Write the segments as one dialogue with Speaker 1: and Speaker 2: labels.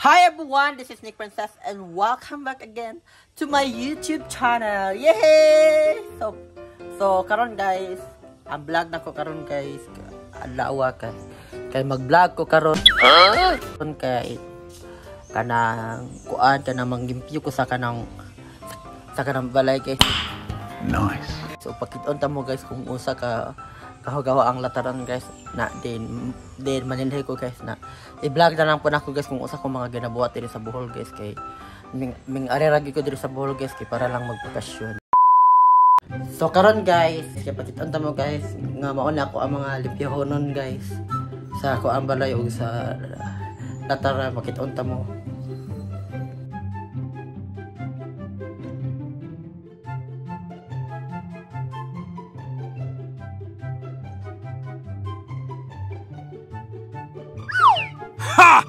Speaker 1: Hi everyone, this is Nick Princess and welcome back again to my YouTube channel. Yay! So karon guys, ang vlog na ko karon guys, alawa kay mag-vlog ko karon. Kay kanang kuan kanang mangimpyo ko sa kanang balay guys.
Speaker 2: Nice.
Speaker 1: So pakit-on ta mo guys kung usa ka gawa ang lataran guys na din manilhay ko guys na i-vlog na lang po na ako guys kung usa ko mga ginabuhat diri sa Bohol guys kay ming areragi ko diri sa Bohol guys kay para lang magpakasyon. So karon guys, kay pakit-on ta mo guys nga mao na ako ang mga lipyahonon guys sa ako ang balay ug sa lataran, pakit-on ta mo.
Speaker 2: Ha!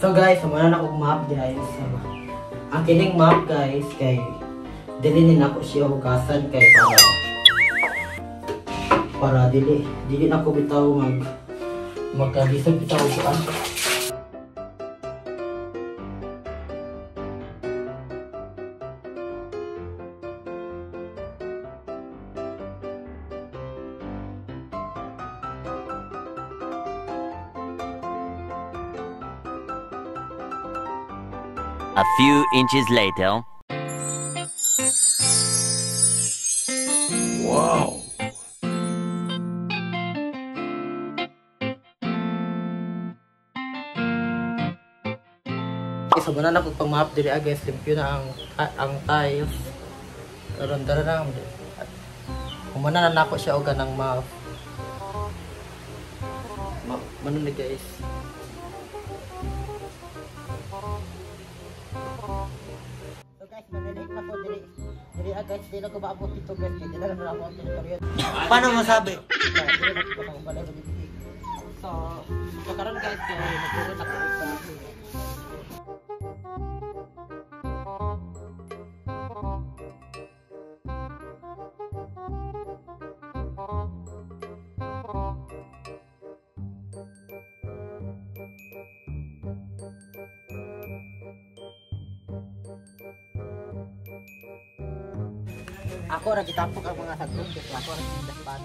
Speaker 1: So guys, muna na akong map guys. Ang kining map guys kay dili na ako siya hugasan kay para dili na ako bitaw magkalisod bitaw ko an.
Speaker 3: A few inches later.
Speaker 2: Wow.
Speaker 1: So muna na ko pang map diri guys, limpyo na ang tiles. Karon dara na. Humana na nako siya og kanang map. Mano ni guys. So guys, manilhik na ko diri guys, dili ko maabot dito guys, dili na ako ang teritoryo. Paano masabi? So karon guys, nagturo na ko og paligid. Ako ra gitapok ang mga sagrog kaya ako ra gidaspan.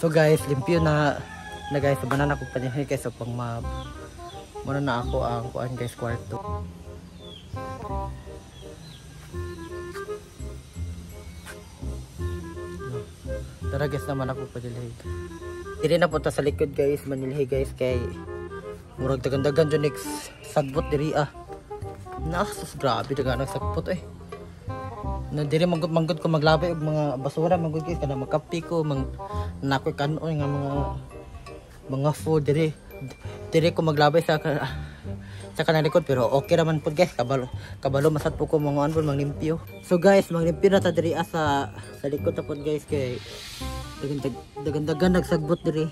Speaker 1: So guys, limpyo na guys, sabanan ako panihay guys, so pang muna na ako ang kuan guys, kwarto. Tara guys, naman ako panihay. Diri na punta sa likod guys, manilhi guys kay murag dagan-dagan dyan next sagbot diri Nasus grabe dagan sagbot Na diri manggod ko maglabay og mga basura manggod guys kada magkape ko nakoy kanon nga mga food diri ko maglabay sa kanang likod pero okay raman po guys kabalo masat po ko mga anbon manglimpyo. So guys manglimpyo na ta diri sa likod ta po guys kay dagan-dagan nagsagbot diri.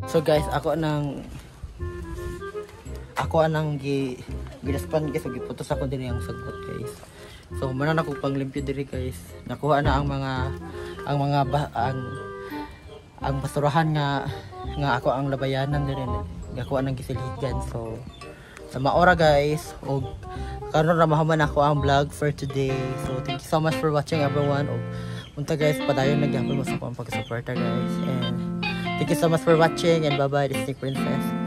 Speaker 1: So guys, ako anang ginaspan guys, giputos ako din yung sagbot guys. So manan ako panglimpyo diri guys. Nakuha na ang basurahan nga ako ang labayanan diri. Nakuha ng gisilhigan. So sa maora guys, og karon ra mahuman ako ang vlog for today. So thank you so much for watching everyone. Og punta guys, padayon nagyapon mo sa akong pag-suporta guys. And thank you so much for watching and bye bye, this is Nick Princess.